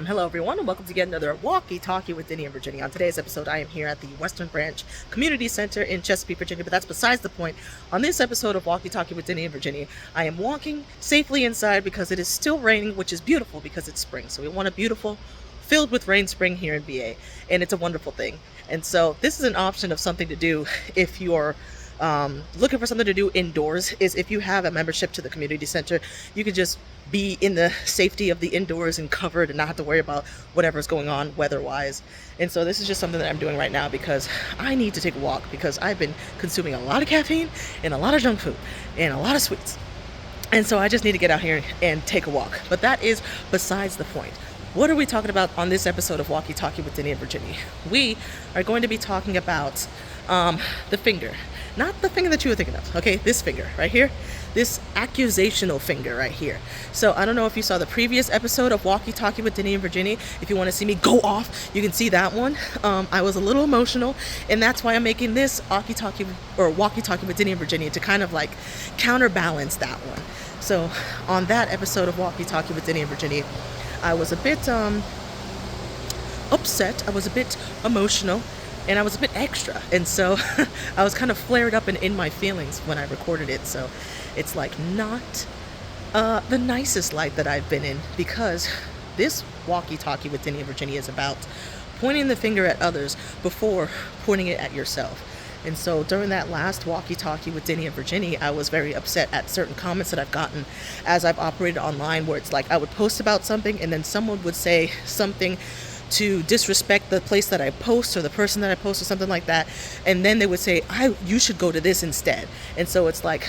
Hello everyone, and welcome to yet another Walkkie Talkie with Dinnie and Virginie. On today's episode, I am here at the Western Branch Community Center in Chesapeake, Virginia, but that's besides the point. On this episode of Walkkie Talkie with Dinnie and Virginie, I am walking safely inside because it is still raining, which is beautiful because it's spring. So we want a beautiful, filled with rain spring here in VA, and it's a wonderful thing. And so this is an option of something to do if you're looking for something to do indoors. Is if you have a membership to the community center, you can just be in the safety of the indoors and covered and not have to worry about whatever's going on weather-wise. And so this is just something that I'm doing right now because I need to take a walk because I've been consuming a lot of caffeine and a lot of junk food and a lot of sweets. And so I just need to get out here and take a walk. But that is besides the point. What are we talking about on this episode of Walkkie Talkie with Dinnie and Virginie? We are going to be talking about the finger. Not the finger that you were thinking of, okay? This finger right here. This accusational finger right here. So I don't know if you saw the previous episode of Walkkie Talkie with Dinnie and Virginie. If you want to see me go off, you can see that one. I was a little emotional, and that's why I'm making this Walkkie Talkie with Dinnie and Virginie to kind of like counterbalance that one. So on that episode of Walkkie Talkie with Dinnie and Virginie, I was a bit upset. I was a bit emotional. And I was a bit extra, and so I was kind of flared up and in my feelings when I recorded it. So it's like not the nicest light that I've been in, because this Walkkie Talkie with Dinnie and Virginie is about pointing the finger at others before pointing it at yourself. And so during that last Walkkie Talkie with Dinnie and Virginie, I was very upset at certain comments that I've gotten as I've operated online, where it's like I would post about something and then someone would say something to disrespect the place that I post or the person that I post or something like that, and then they would say, you should go to this instead. And so it's like,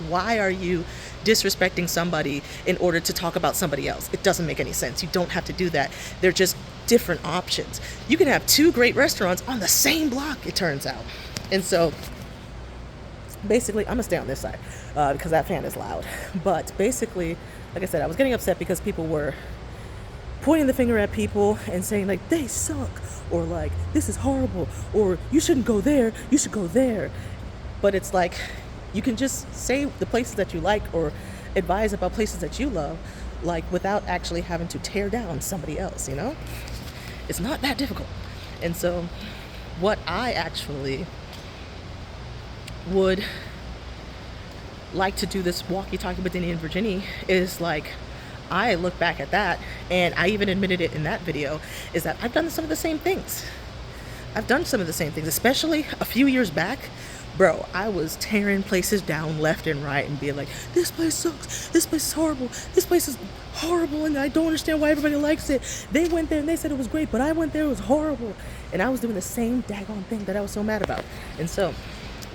why are you disrespecting somebody in order to talk about somebody else? It doesn't make any sense. You don't have to do that. They're just different options. You can have two great restaurants on the same block, it turns out. And so basically, I'm gonna stay on this side because that fan is loud. But basically, like I said, I was getting upset because people were pointing the finger at people and saying like, they suck, or like, this is horrible, or you shouldn't go there, you should go there. But it's like, you can just say the places that you like or advise about places that you love, like without actually having to tear down somebody else, you know? It's not that difficult. And so what I actually would like to do this Walkkie Talkie with Dinnie and Virginie is like, I look back at that, and I even admitted it in that video, is that I've done some of the same things. Especially a few years back. Bro, I was tearing places down left and right and being like, this place sucks, this place is horrible, this place is horrible, and I don't understand why everybody likes it. They went there and they said it was great, but I went there, it was horrible. And I was doing the same daggone thing that I was so mad about. And so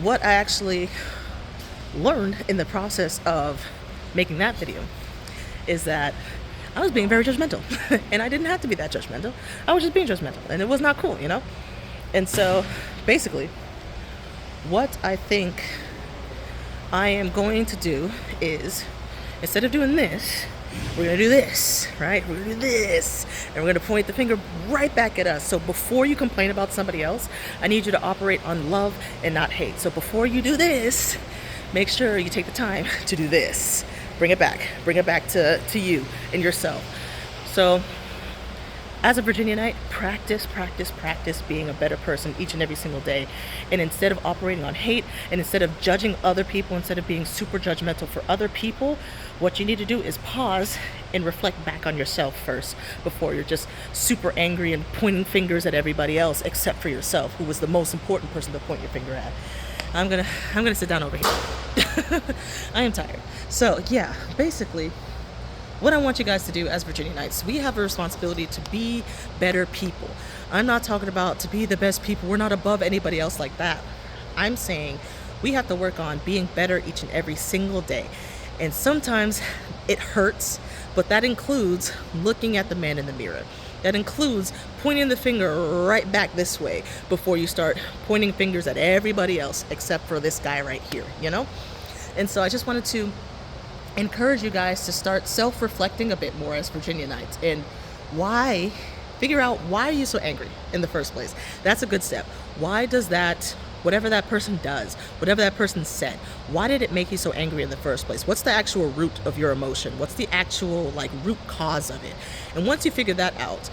what I actually learned in the process of making that video is that I was being very judgmental. And I didn't have to be that judgmental. I was just being judgmental, and it was not cool, you know? And so basically, what I think I am going to do is, instead of doing this, we're going to do this, right? We're going to do this, and we're going to point the finger right back at us. So before you complain about somebody else, I need you to operate on love and not hate. So before you do this, make sure you take the time to do this. Bring it back to you and yourself. So as a Virginianite, practice being a better person each and every single day. And instead of operating on hate, and instead of judging other people, instead of being super judgmental for other people, what you need to do is pause and reflect back on yourself first before you're just super angry and pointing fingers at everybody else except for yourself, who was the most important person to point your finger at. I'm gonna sit down over here. I am tired. So yeah, basically, what I want you guys to do as Virginianites, we have a responsibility to be better people. I'm not talking about to be the best people. We're not above anybody else like that. I'm saying we have to work on being better each and every single day. And sometimes it hurts, but that includes looking at the man in the mirror. That includes pointing the finger right back this way before you start pointing fingers at everybody else except for this guy right here, you know? And so I just wanted to encourage you guys to start self-reflecting a bit more as Virginianites, and figure out why are you so angry in the first place. That's a good step. Why does that Whatever that person does, whatever that person said, why did it make you so angry in the first place? What's the actual root of your emotion? What's the actual like root cause of it? And once you figure that out,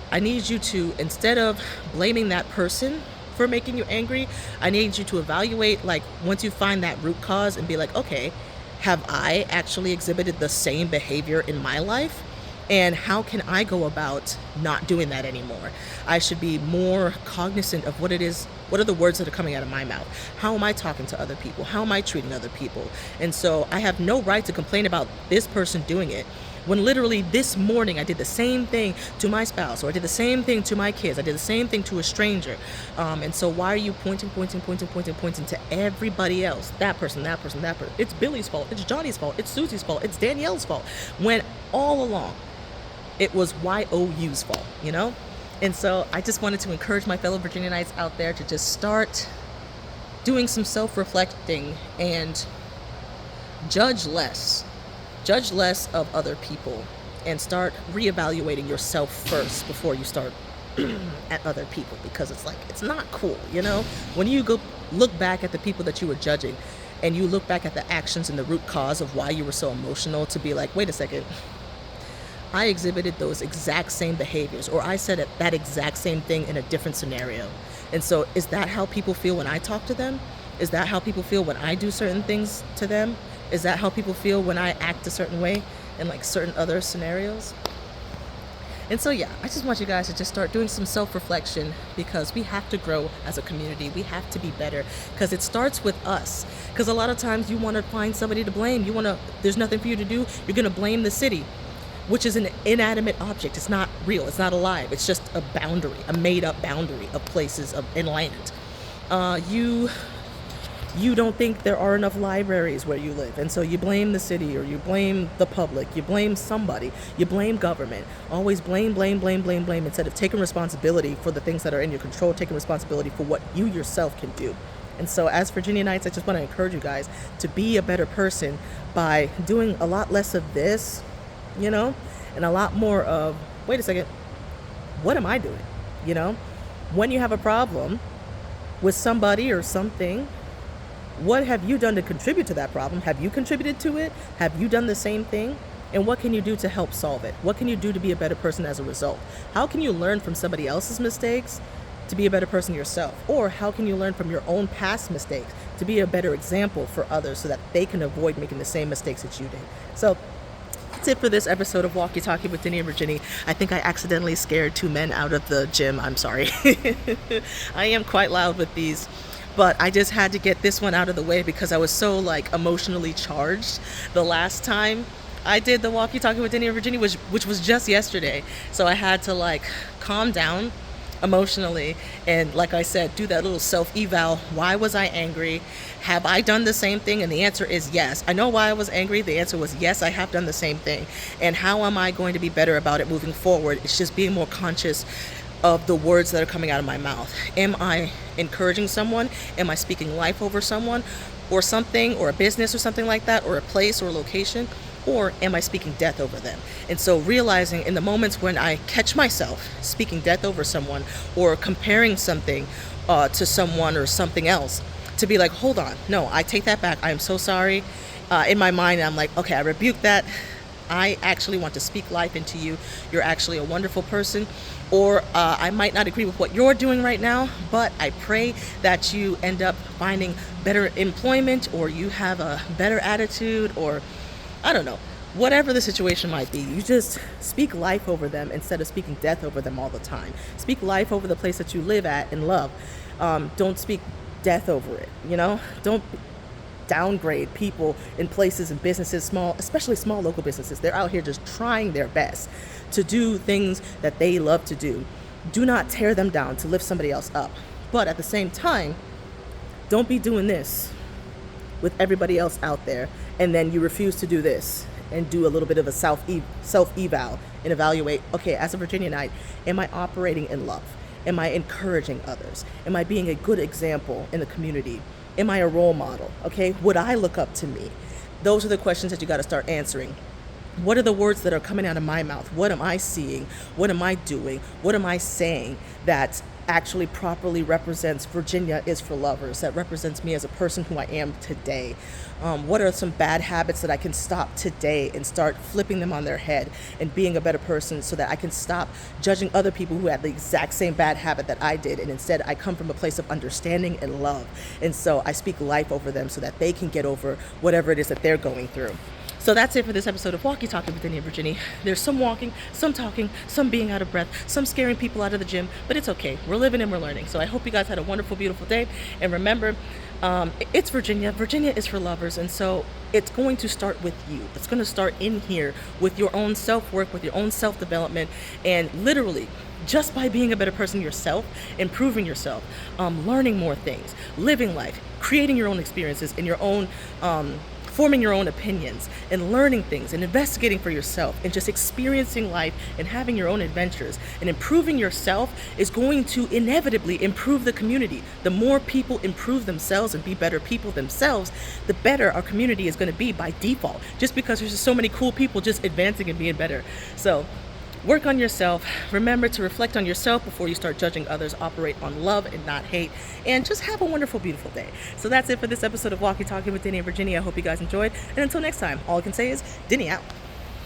I need you to, instead of blaming that person for making you angry, I need you to evaluate, like, once you find that root cause and be like, okay, have I actually exhibited the same behavior in my life? And how can I go about not doing that anymore? I should be more cognizant of what it is, what are the words that are coming out of my mouth? How am I talking to other people? How am I treating other people? And so I have no right to complain about this person doing it when literally this morning I did the same thing to my spouse, or I did the same thing to my kids, I did the same thing to a stranger. And so why are you pointing to everybody else? That person. It's Billy's fault, it's Johnny's fault, it's Susie's fault, it's Danielle's fault, when all along it was YOU's fault, you know? And so I just wanted to encourage my fellow Virginianites out there to just start doing some self-reflecting and judge less of other people, and start reevaluating yourself first before you start at other people, because it's like, it's not cool, you know? When you go look back at the people that you were judging, and you look back at the actions and the root cause of why you were so emotional, to be like, wait a second, I exhibited those exact same behaviors, or I said that exact same thing in a different scenario. And so is that how people feel when I talk to them? Is that how people feel when I do certain things to them? Is that how people feel when I act a certain way in like certain other scenarios? And so, yeah, I just want you guys to just start doing some self-reflection, because we have to grow as a community. We have to be better, because it starts with us. Because a lot of times you want to find somebody to blame. There's nothing for you to do. You're going to blame the city, which is an inanimate object. It's not real. It's not alive. It's just a boundary, a made-up boundary of places in land. You don't think there are enough libraries where you live, and so you blame the city, or you blame the public, you blame somebody, you blame government. Always blame, instead of taking responsibility for the things that are in your control, taking responsibility for what you yourself can do. And so as Virginianites, I just want to encourage you guys to be a better person by doing a lot less of this, you know, and a lot more of, wait a second, what am I doing? You know, when you have a problem with somebody or something, what have you done to contribute to that problem? Have you contributed to it? Have you done the same thing? And what can you do to help solve it? What can you do to be a better person as a result? How can you learn from somebody else's mistakes to be a better person yourself? Or how can you learn from your own past mistakes to be a better example for others, so that they can avoid making the same mistakes that you did? So that's it for this episode of Walkkie Talkkie with Dinnie and Virginnie. I think I accidentally scared two men out of the gym. I'm sorry. I am quite loud with these, but I just had to get this one out of the way, because I was so like emotionally charged the last time I did the Walkkie Talkkie with Dinnie and Virginnie, which was just yesterday. So I had to like calm down emotionally, and like I said, do that little self-eval. Why was I angry? Have I done the same thing? And the answer is yes. I know why I was angry. The answer was yes, I have done the same thing. And how am I going to be better about it moving forward? It's just being more conscious of the words that are coming out of my mouth. Am I encouraging someone? Am I speaking life over someone or something, or a business or something like that, or a place or a location? Or am I speaking death over them? And so realizing in the moments when I catch myself speaking death over someone, or comparing something to someone or something else, to be like, hold on, no, I take that back. I am so sorry. In my mind, I'm like, okay, I rebuke that. I actually want to speak life into you. You're actually a wonderful person. Or I might not agree with what you're doing right now, but I pray that you end up finding better employment, or you have a better attitude, or I don't know, whatever the situation might be. You just speak life over them instead of speaking death over them all the time. Speak life over the place that you live at and love. Don't speak death over it, you know? Don't downgrade people in places and businesses, especially small local businesses. They're out here just trying their best to do things that they love to do. Do not tear them down to lift somebody else up. But at the same time, don't be doing this with everybody else out there, and then you refuse to do this and do a little bit of a self-eval and evaluate, okay, as a Virginianite, am I operating in love? Am I encouraging others? Am I being a good example in the community? Am I a role model? Okay, would I look up to me? Those are the questions that you got to start answering. What are the words that are coming out of my mouth? What am I seeing? What am I doing? What am I saying that actually properly represents Virginia is for lovers, that represents me as a person who I am today. What are some bad habits that I can stop today and start flipping them on their head and being a better person, so that I can stop judging other people who had the exact same bad habit that I did, and instead I come from a place of understanding and love. And so I speak life over them so that they can get over whatever it is that they're going through. So that's it for this episode of Walkkie Talkkie with Dinnie and Virginnie. There's some walking, some talking, some being out of breath, some scaring people out of the gym, but it's okay. We're living and we're learning. So I hope you guys had a wonderful, beautiful day. And remember, it's Virginia. Virginia is for lovers. And so it's going to start with you. It's going to start in here with your own self-work, with your own self-development, and literally just by being a better person yourself, improving yourself, learning more things, living life, creating your own experiences and your own forming your own opinions and learning things and investigating for yourself and just experiencing life and having your own adventures and improving yourself is going to inevitably improve the community. The more people improve themselves and be better people themselves, the better our community is going to be by default, just because there's just so many cool people just advancing and being better. So work on yourself. Remember to reflect on yourself before you start judging others. Operate on love and not hate. And just have a wonderful, beautiful day. So that's it for this episode of Walkkie Talkkie with Dinnie and Virginie. I hope you guys enjoyed. And until next time, all I can say is Dinnie out.